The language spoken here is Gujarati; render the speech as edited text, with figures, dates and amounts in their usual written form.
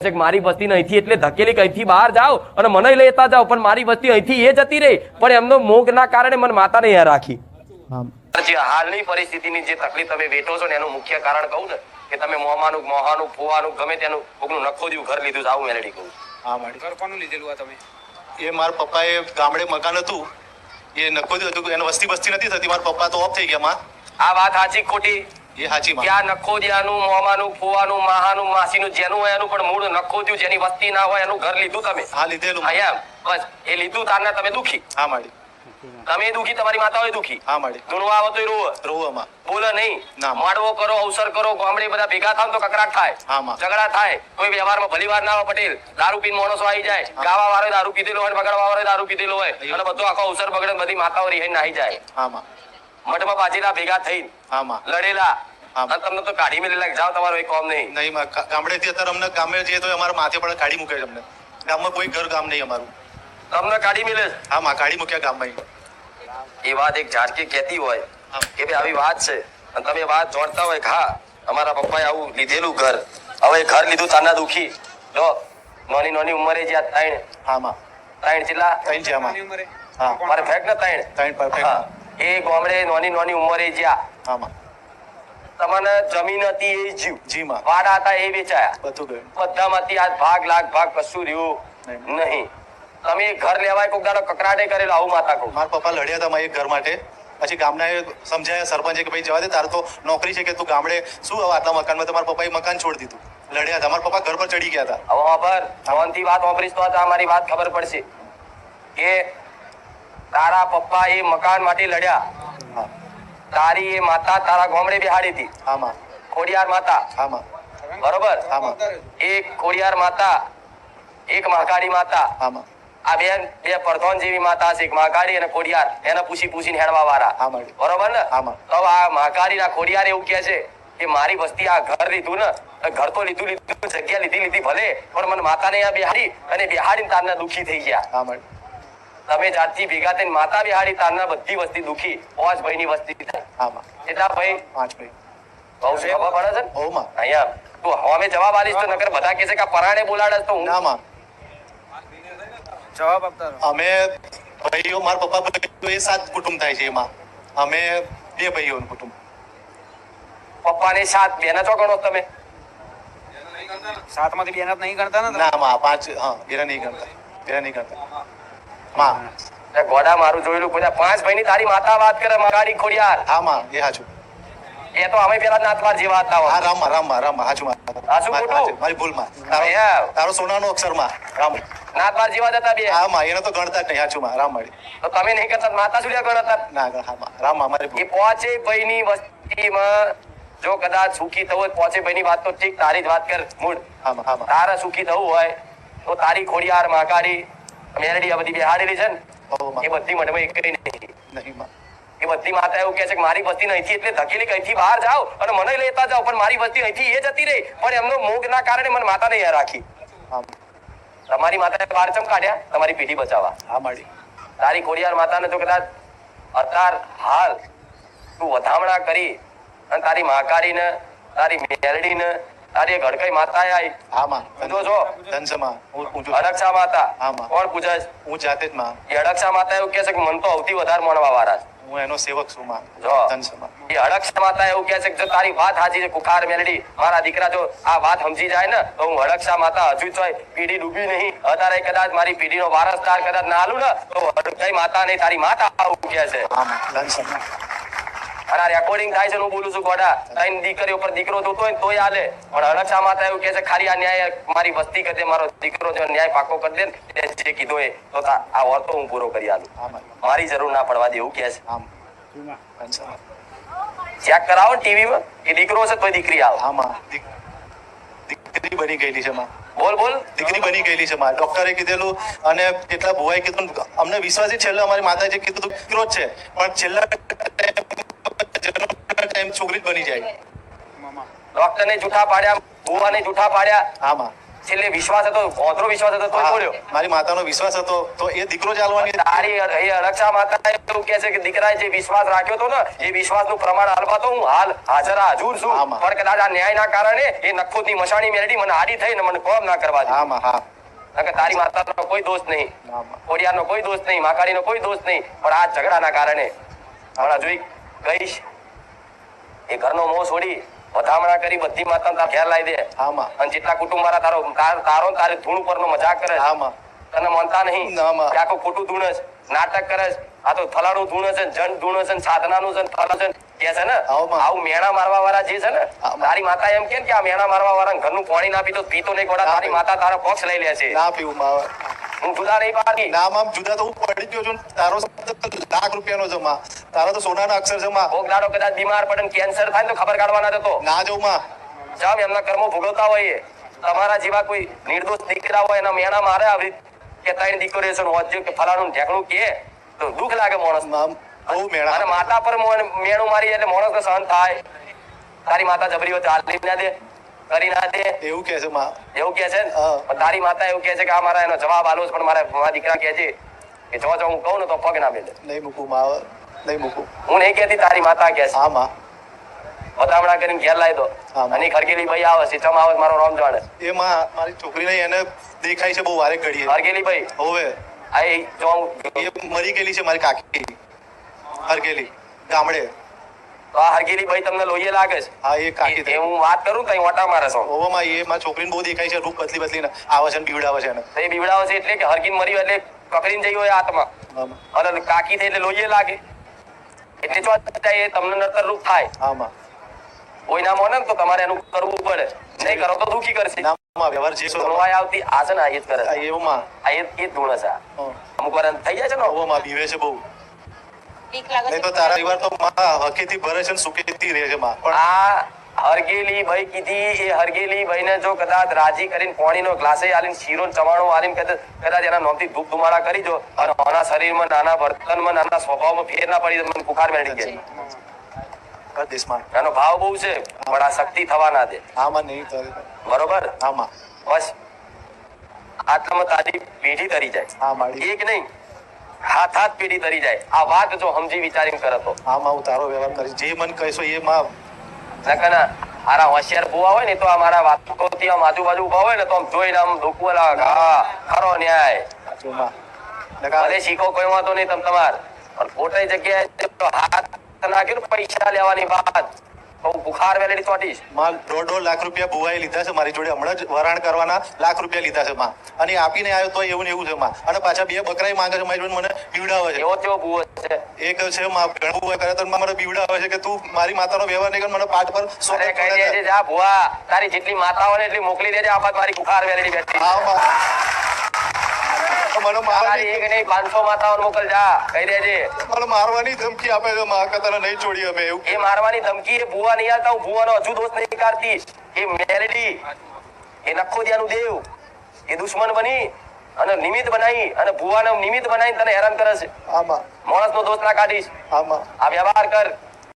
મારી વસ્તી અહીંથી એટલે ધકેલી અહીંથી બહાર જાઓ અને મને લેતા જાઓ, પણ મારી વસ્તી અહીંથી એ જતી રહી, પણ એમનો મોગના કારણે મને માતાને અહીંયા રાખી. હાલની પરિસ્થિતિની જે તકલીફ તમે વેઠો છો ને એનું મુખ્ય કારણ કહું ને કે તમે મોમાનું મોહાનું ફુવાનું ગમે તેનું કોકનું નખોદ્યું ઘર લીધું આવું મેલેડી કહું. હા માડી. ઘર કોનું લીધેલું આ તમે? એ મારા પપ્પાએ ગામડે મકાન હતું એ નખોદ્યું હતું, એને વસ્તી નથી થતી. મારા પપ્પા તો ઓફ થઈ ગયા. આ વાત સાચી ખોટી? એ સાચી માં. ત્યાં નખોદિયાનું મોમાનું ફુવાનું માહાનું માસીનું જેનું હોય એનું પણ મૂળ નખોદ્યું, જેની વસ્તી ના હોય એનું ઘર લીધું તમે? હા લીધેલું. અહીંયા બસ એ લીધું તારના તમે દુખી? હા માડી. તમે દુખી, તમારી માતા હોય દુખી? હા માડી. ધૂણવા આવો તો રોવામાં બોલે નહીં, ના. માડવો કરો, અવસર કરો, ગામડે બધા ભેગા થાવ તો કકરાટ થાય, હા માં. ઝઘડા થાય, કોઈ વ્યવહારમાં ભલીવાર ના હોય. પટેલ દારૂ પીને માણસો આવી જાય, ગાવા વાળો દારૂ પીધેલો હોય, બગડવા વાળો દારૂ પીધેલો હોય, અને બધો આખો અવસર બગડે, બધી માતાઓ રિહાઈ નાહી જાય. હા માં. મઠમાં બાજીલા ભેગા થઈ હા માં. લડેલા, હા. અને તમને તો કાઢી મેલેલા, જાઓ તમારો એક કામ નહીં. નહીં માં. ગામડેથી અત્યારે અમને ગામે જઈએ તો અમારા માથે પણ કાઢી મૂકે છે. અમને ગામમાં કોઈ ઘર ગામ નહીં અમારું. તમને કાઢી મેલે? હા માં, કાઢી મૂક્યા ગામમાં. એ વાત એક ઝાડકી કહેતી હોય કે ભાઈ આવી વાત છે, અને તમે વાત જોડતા હોય કે હા અમારા પપ્પાએ આવું લીધેલું ઘર, હવે ઘર લીધું તાના દુખી. જો નાની નાની ઉંમરે જ્યાં ત્રણ હા માં. જેટલા ત્રણ છે આમાં. નાની ઉંમરે? હા. મારે ફેક ને ત્રણ ત્રણ પરફેક્ટ. હા. એ ગામડે નાની ઉંમરે જ્યાં હા માં. તમને જમીન હતી એ જીવ, જી માં. વાડા હતા એ વેચાયા, બધું ગયું. બધામાંથી આ ભાગ લાખ ભાગ કશું રહ્યું નહીં. તમે ઘર લેવાય કોક દાડો કકરાટે કરેલો આવું માતા કહું? મારા પપ્પા લડ્યા હતા મારા એક ઘર માટે. પછી ગામના સમજાયા સરપંચે કે ભાઈ જવા દે, તાર તો નોકરી છે કે તું ગામડે શું હવે આટલા મકાનમાં. તો મારા પપ્પાએ મકાન છોડી દીધું. લડ્યા હતા. મારા પપ્પા ઘર પર ચડી ગયા હતા. હવે ખબર ફોનથી વાત વાપરીશ તો અમારી વાત ખબર પડશે કે તારા પપ્પા એ મકાન માટે લડ્યા. હા. તારી એ માતા તારા ગામડે બેહાડી હતી, હા માં. ખોડિયાર માતા, હા માં. બરોબર? હા માં. એક ખોડિયાર માતા, એક મહાકાળી માતા. હા માં. આ બે પ્રધાન જેવી માતા છે, એક મહાકાળી અને ખોડિયાર. એને પૂછીને હેડવા વાળા, હા માડી. બરોબર ને? હા માં. તો આ મહાકાળી ના ખોડિયાર એવું કે છે કે મારી વસ્તી આ ઘર લીધું ને, ઘર તો લીધું જગ્યા લીધી ભલે, પણ મને માતાને અહીંયા બેહાડી અને બેહાડીને તારના દુખી થઈ ગયા. હા માડી. તમે જાતથી ભેગા થઈને માતા બેહાડી તારના બધી વસ્તી દુખી. 5 ભાઈની વસ્તી થાય. હા માં. એટલા ભાઈ 5 ભાઈ. બહુ ખબર પડે છે ને? ઓ માં. અહીંયા તું હવે જવાબ આલીશ તો નકર બધા કહે છે કે આ પરાણે બોલાડે તો હું ના માં. જવાબ આપતા રહો. અમે ભાઈઓ, મારા પપ્પા ભાઈઓ એ 7 કુટુંબ થાય છે. એમાં અમે 2 ભાઈઓનું કુટુંબ. પપ્પાને 7 બેના ચો ગણો તમે? 7 માંથી 2 જ નહીં ગણતા ને તમે? ના માં. 5. હા, બેરા નહીં ગણતા. બેરા નહીં ગણતા માં. એ ગોડા મારું જોયેલું કોઈ 5 ભાઈની તારી માતા વાત કરે, મગાડી ખોડિયાર. હા માં. એ હાચું. એ તો અમે પેલા નાતવાર જેવા હતા. હા રામ હાચું માં. હાચું ખોટું? મારી ભૂલ માં. અહીંયા તારો સોનાનો અક્ષર માં રામ. નાતવાર જેવા જ હતા બે. હા માં. એને તો ગણતા જ નહીં. હાચું માં. રામ માડી. તો તમે નહીં કરતા માતા સુડિયા ગણતા? ના હા માં. રામ માં. મારી એ ભૂલ. 5 ભાઈની વસ્તીમાં જો કદાચ સુખી થવું હોય, 5 ભાઈની વાત તો ઠીક, તારી જ વાત કર મૂળ. હા માં. હા માં. તારા સુખી થવું હોય તો તારી ખોડિયાર, મહાકાળી, મેરડી આ બધી બેહાડેલી છે ને, ઓ માં. એ બધી મઠમાં એક નહીં. નહીં માં. એ બધી માતા એવું કે છે કે મારી વસ્તી અહીંથી એટલે ધકેલી અહીંથી બહાર જાઓ અને મને લેતા જાઓ, પણ મારી વસ્તી અહીંથી એ જતી રહી, પણ એમનો મોગના કારણે મને માતાને અહીંયા રાખી. હા. તમારી માતાએ બહાર ચમ કાઢ્યા? તમારી પેઢી બચાવવા. હા માડી. તારી ખોડિયાર માતાને તો કદાચ અત્યાર હાલ તું વધામણા કરી અને તારી મહાકાળીને, તારી મેરડીને, તારી ગડકઈ માતાએ આવી. હા માં. પૂજો છો? ધનસમાં હું પૂછું. અડક્ષા માતા. હા માં. કોણ પૂજે છે? હું જાતે જ માં. એ અડક્ષા માતા એવું કે છે કે મન તો સૌથી વધારે માનવા વાળા છે. હું એનો સેવક છું માં. જો. ધનસમાં. એ અડક્ષા માતા એવું કે છે કે જો તારી વાત સાચી છે કુખાર મેલડી, મારા દીકરા જો આ વાત સમજી જાય ને તો હું અડક્ષા માતા હજુ જોઈ પીઢી ડૂબી નહીં. અત્યારે કદાચ મારી પીઢીનો વારસદાર કદાચ ના આલું ને તો અડક્ષાઈ માતા નહીં, તારી માતા આવું કે છે. હા માં. ધનસમાં. અને આ રેકોર્ડિંગ થાય છે, હું બોલું છું ગોડા. ત્રણ દીકરીઓ પર દીકરો થતો હોય ને તોય હાલે, પણ અડક્ષા માતા એવું કે છે ખાલી આ ન્યાય મારી વસ્તી કરી દે, મારો દીકરો જો ન્યાય પાકો કરી દે ને જે કીધું એ તો આ વર્તો હું પૂરો કરી આલું. હા માં. મારી જરૂર ના પડવા દે એવું કે છે. આમ. ધનસમાં. ચેક કરાવો ને ટીવીમાં એ દીકરો છે તોય દીકરી આવે. હા માં. દીકરી બની ગયેલી છે માં. બોલ બોલ. દીકરી બની ગયેલી છે માં. ડોક્ટરે કીધેલું અને કેટલા ભુવાએ કીધું. અમને વિશ્વાસ છેલ્લે અમારી માતાએ જે કીધું દીકરો જ છે, પણ છેલ્લા ટાઈમ છોકરી જ બની જાય. મામા. ડોક્ટર ને જૂઠા પાડ્યા, ભુવા ને જૂઠા પાડ્યા. હા માં. છેલ્લે વિશ્વાસ હતો, ઓધરો વિશ્વાસ હતો તોય બોલ્યો. મારી માતાનો વિશ્વાસ હતો તો એ દીકરો ચાલવાની. તારી એ અરક્ષા માતા એવું કહે છે કે દીકરાએ જે વિશ્વાસ રાખ્યો હતો ને એ વિશ્વાસનું પ્રમાણ હાલવા તો હું હાલ હાજર હાજુર છું. આમાં. પણ કદાચ આ ન્યાયના કારણે એ નખોદની મશાણી મેળવી મને આડી થઈ ને મને કોમ ના કરવા દે. આમાં હા કારણ કે તારી માતાનો કોઈ દોષ નહીં, આમાં. કોડિયાનો કોઈ દોષ નહીં, માકાડીનો કોઈ દોષ નહીં, પણ આ ઝઘડાના કારણે પણ હજુ કહીશ એ ઘરનો મોહ છોડી વધામણા કરી બધી માતા તારા ઘેર લાવી દે. આમાં. અને જેટલા કુટુંબ મારા તારો તારે ધૂણ પરનો મજાક કરે છે. આમાં. તને માનતા નહીં આમાં. કે આખું ખોટું ધૂણ છે, નાટક કરે છે, આ તો ફલાણું ધૂણ છે, જન ધૂણ છે, સાધનાનું છે, ફળ છે કે છે ને આમાં. આવું મેણા મારવા વાળા જે છે ને આમાં. તારી માતા એમ કે આ મેણા મારવા વાળા ઘરનું પાણી ના પીતો નહીં ગોડા તારી માતા તારા પક્ષ લઈ લે છે. ના પીવું માવ. હું જુદા નહીં પાડી. નામ આમ જુદા તો હું પડી ગયો છું. તારો લાખ રૂપિયાનો જમા, તારો તો સોનાના અક્ષર જમા. કોક દાડો કદાચ બીમાર પડે ને કેન્સર થાય ને તો ખબર કાઢવા ના જતો. ના જવું માં. જામ એમના કર્મો ભોગવતા હોય એ. તમારા જેવા કોઈ નિર્દોષ દીકરા હોય એના મેણા મારે આવી કે ત્રણ દીકરીઓ છે હોજ્યો કે ફલાણું ઢેકણું કે તો દુઃખ લાગે માણસ. આમ બહુ મેળા. અને માતા પર મેણું મારી એટલે માણસને સહન થાય. તારી માતા જબરીઓ ચાલી ના દે, કરી ના દે એવું કે છે માં. એવું કે છે ને હા. પણ તારી માતા એવું કે છે કે આ મારા એનો જવાબ આલો છે પણ મારા દીકરા કહે છે કે જો હું કહું ને તો પગ ના મેલે. નહીં મૂકું માવ, નહીં મૂકું. હું નહીં કહેતી, તારી માતા કહે છે. હા માં. વધામણા કરીને ઘેર લાવી દો. હા. અને ઈ ખરગેલી ભાઈ આવે છે, ચમ આવે છે, મારો નામ જાણે. એ માં મારી છોકરીને એને દેખાય છે બહુ વારે ઘડીએ. ખરગેલી ભાઈ હોવે આ એ જો હું એ મરી ગયેલી છે મારી કાકી હરગેલી ગામડે. તો આ હરગેલી ભાઈ તમને લોહીએ લાગે છે. હા એ કાકી એ હું વાત કરું તો ઓટા મારે છો હોવે માં. એ મારી છોકરીને બહુ દેખાય છે, રૂપ બદલી બદલીને આવે છે ને બીવડાવે છે એને. તો એ બીવડાવે છે એટલે કે હરગીન મરી હોય એટલે પકડીને જઈ હોય આત્મા આમાં. અને કાકી થઈ એટલે લોહીએ લાગે એટલે જો એ તમને નતર રૂપ થાય. આમાં. કોઈ ના માને ને તો તમારે એનું કરવું પડે, નહીં કરો તો દુખી કરશે. ના માં વ્યવહાર જે છો ધૂણવાય આવતી આ છે ને આ એ જ કરે છે. એવું માં. આ એ જ ધૂણે છે આ. હા. અમુક વાર એમ થઈ જાય છે ને હોવે માં બીવે છે બહુ. નહીં તો તારા પરિવાર તો માં હકેથી ભરે છે ને સુખેથી રહે છે માં. પણ આ હરગેલી ભાઈ કીધી એ હરગેલી ભાઈને જો કદાચ રાજી કરીને પાણીનો ગ્લાસે આલીને શીરો ને ચવાણું આલીને કદાચ એના નોમથી ધૂપ ધુમાડા કરી દો અને આના શરીરમાં નાના વર્તનમાં નાના સ્વભાવમાં ફેર ના પડી તો મને બુખાર મેળી ગયા. દેશમાં એનો ભાવ બહુ છે પણ આ શક્તિ થવા ના દે. આમાં નહીં તો બરોબર? આમાં. બસ આટલામાં તારી પેઢી તરી જાય. હા માડી. એક નહીં હાથ હાથ પેઢી તરી જાય. આ વાત જો સમજી વિચારીને કરતો આમાં હું તારો વ્યવહાર કરીશ જે મને કહીશો એ માં. નકના આરા હોશિયાર ભૂવા હોય ને તો આ મારા વાતોથી આમ આજુબાજુ ઉભા હોય ને તો આમ જોઈને આમ દુખવા લાગે હા ખરો ન્યાય. સાચું માં. ભલે શીખો કોઈ વાંધો નહીં તમ તમાર પણ ખોટી જગ્યાએ હાથ નાખ્યું ને પૈસા લેવાની વાત તો બુખાર વેલેડી ચોટીશ. માં 1.5 લાખ રૂપિયા બુવાએ લીધા છે મારી જોડે હમણાં જ વરાણ કરવાના લાખ રૂપિયા લીધા છે માં. અને આપીને આવ્યો તો એવું ને એવું છે માં. અને પાછા 2 બકરાઈ માંગે છે મારી જોડે મને બીવડાવે છે. એવો તેવો ભૂવો છે. એક છે માં ઘણું બુવા કરે તો મને બીવડાવે છે કે તું મારી માતાનો વ્યવહાર નહીં કર મને પાઠ પર સો અરે કહી દેજે જા ભુવા તારી જેટલી માતાઓ ને એટલી મોકલી દેજે આપાત મારી બુખાર વેલેડી બેઠી. હા માં. મને તારી એક નહીં 500 માતાઓ મોકલ જા કહી દેજે. મને મારવાની ધમકી આપે છે માં કે તને નહીં છોડી અમે એવું. એ મારવાની ધમકી એ ભુવા નહીં આવતા હું ભુવાનો હજુ દોષ નહીં કાઢતી. એ મેલેડી એ નખોદિયાનું દેવ એ દુશ્મન બની અને નિમિત્ત બનાવી અને ભુવાને નિમિત્ત બનાવીને તને હેરાન કરે છે. આમાં. માણસનો દોષ ના કાઢીશ. આમાં. આ વ્યવહાર કર